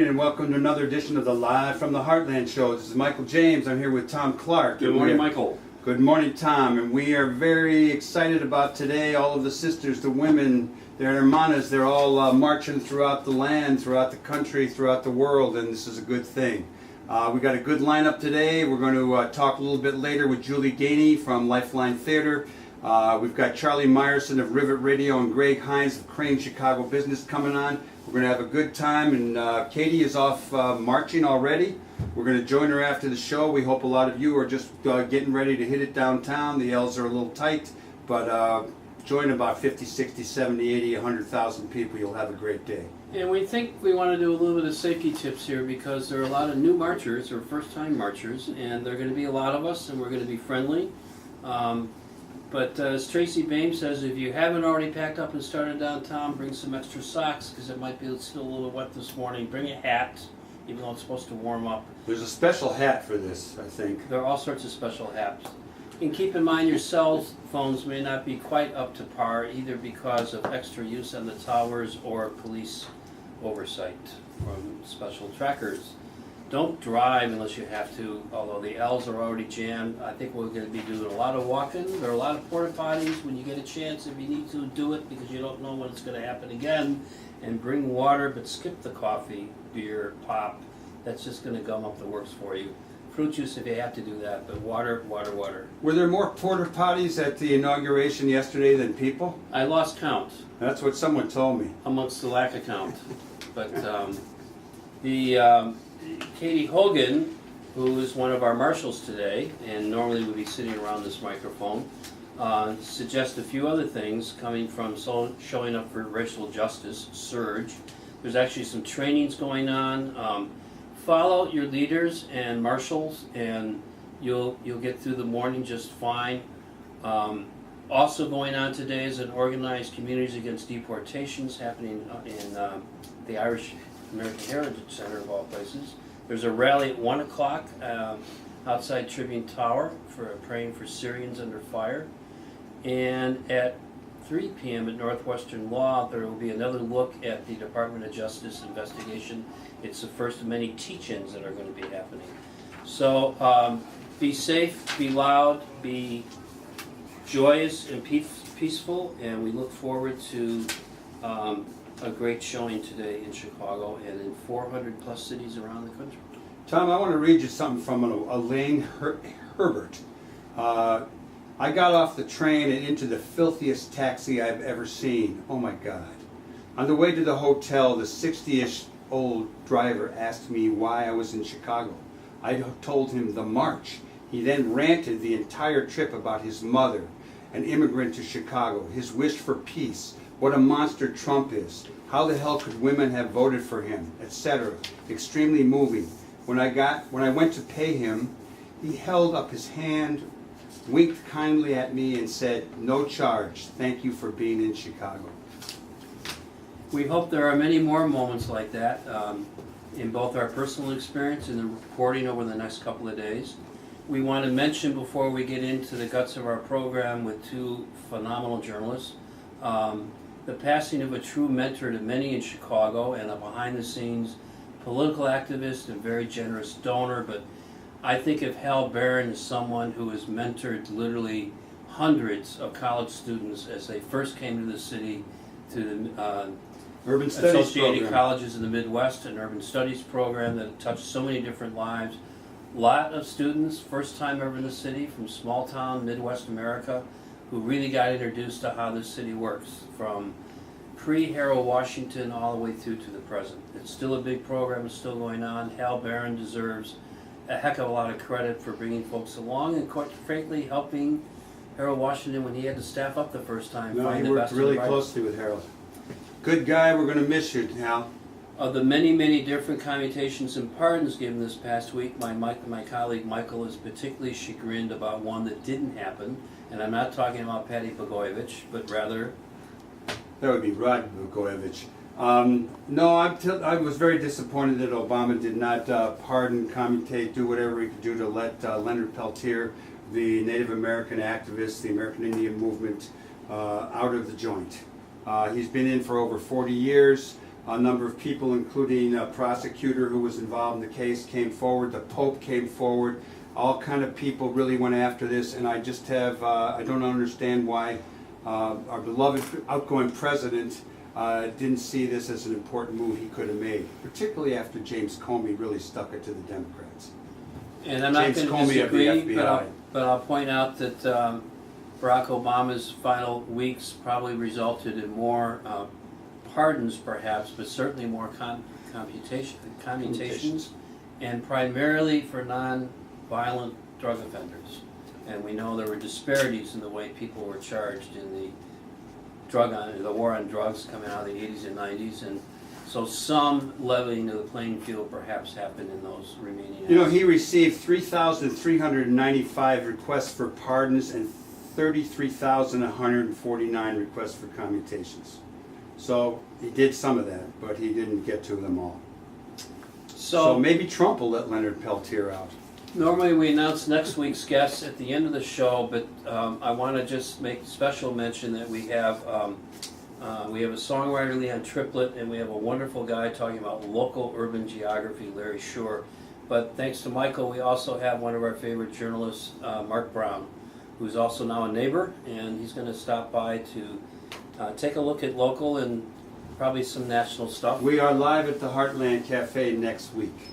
And welcome to another edition of the Live from the Heartland show. This is Michael James. I'm here with Thom Clark. Good morning, Michael. Good morning, Tom. And we are very excited about today. All of the sisters, the women, their hermanas, they're all marching throughout the land, throughout the country, throughout the world, and this is a good thing. We got a good lineup today. We're going to talk a little bit later with Julie Gainey from Lifeline Theater. We've got Charlie Meyerson of Rivet Radio and Greg Hines of Crane Chicago Business coming on. We're going to have a good time, and Katie is off marching already. We're going to join her after the show. We hope a lot of you are just getting ready to hit it downtown. The L's are a little tight, but join about 50, 60, 70, 80, 100,000 people. You'll have a great day. And we think we want to do a little bit of safety tips here because there are a lot of new marchers or first-time marchers, and there are going to be a lot of us, and we're going to be friendly. But as Tracy Bain says, if you haven't already packed up and started downtown, bring some extra socks because it might be still a little wet this morning. Bring a hat, even though it's supposed to warm up. There's a special hat for this, I think. There are all sorts of special hats. And keep in mind your cell phones may not be quite up to par, either because of extra use on the towers or police oversight from special trackers. Don't drive unless you have to, although the L's are already jammed. I think we're going to be doing a lot of walking. There are a lot of porta potties when you get a chance, if you need to, do it because you don't know when it's going to happen again. And bring water, but skip the coffee, beer, pop. That's just going to gum up the works for you. Fruit juice if you have to do that, but water, water, water. Were there more porta potties at the inauguration yesterday than people? I lost count. That's what someone told me. Amongst the lack of count. But Katie Hogan, who is one of our marshals today, and normally would be sitting around this microphone, suggests a few other things coming from showing up for racial justice, SURGE. There's actually some trainings going on. Follow your leaders and marshals, and you'll get through the morning just fine. Also going on today is an organized Communities Against Deportations happening in the Irish American Heritage Center of all places. There's a rally at 1 o'clock outside Tribune Tower for praying for Syrians under fire. And at 3 p.m. at Northwestern Law, there will be another look at the Department of Justice investigation. It's the first of many teach-ins that are going to be happening. So be safe, be loud, be joyous and peaceful, and we look forward to a great showing today in Chicago and in 400 plus cities around the country. Tom, I want to read you something from Elaine Herbert. I got off the train and into the filthiest taxi I've ever seen. Oh my God. On the way to the hotel, the 60-ish-old driver asked me why I was in Chicago. I told him the march. He then ranted the entire trip about his mother, an immigrant to Chicago, his wish for peace, what a monster Trump is, how the hell could women have voted for him, etc. Extremely moving. When I went to pay him, he held up his hand, winked kindly at me, and said, "No charge. Thank you for being in Chicago." We hope there are many more moments like that in both our personal experience and the reporting over the next couple of days. We want to mention before we get into the guts of our program with two phenomenal journalists, the passing of a true mentor to many in Chicago and a behind-the-scenes political activist and very generous donor. But I think of Hal Barron as someone who has mentored literally hundreds of college students as they first came to the city to the Urban Studies Associated program. Colleges in the Midwest, an urban studies program that touched so many different lives. A lot of students, first time ever in the city from small town Midwest America, who really got introduced to how this city works from pre-Harold Washington all the way through to the present. It's still a big program, it's still going on. Hal Barron deserves a heck of a lot of credit for bringing folks along and quite frankly helping Harold Washington when he had to staff up the first time. No, find he the worked best really and brightest. closely with Harold. Good guy. We're going to miss you, Hal. Of the many, many different commutations and pardons given this past week, my colleague Michael is particularly chagrined about one that didn't happen, and I'm not talking about Patty Blagojevich, but rather... That would be Rod Blagojevich. No, I was very disappointed that Obama did not pardon, commutate, do whatever he could do to let Leonard Peltier, the Native American activist, the American Indian movement, out of the joint. He's been in for over 40 years. A number of people, including a prosecutor who was involved in the case, came forward. The Pope came forward. All kind of people really went after this, and I just have, I don't understand why our beloved outgoing president didn't see this as an important move he could have made, particularly after James Comey really stuck it to the Democrats. And I'm not James going to Comey of the disagree, FBI. but I'll point out that Barack Obama's final weeks probably resulted in more pardons, perhaps, but certainly more commutations, and primarily for non-violent drug offenders. And we know there were disparities in the way people were charged in the war on drugs coming out of the 80s and 90s, and so some leveling of the playing field perhaps happened in those remaining. You know, he received 3,395 requests for pardons and 33,149 requests for commutations. So he did some of that, but he didn't get to them all. So maybe Trump will let Leonard Peltier out. Normally we announce next week's guests at the end of the show, but I want to just make special mention that we have a songwriter, Leon Triplett, and we have a wonderful guy talking about local urban geography, Larry Shore. But thanks to Michael, we also have one of our favorite journalists, Mark Brown, who's also now a neighbor, and he's going to stop by to take a look at local and probably some national stuff. We are live at the Heartland Cafe next week.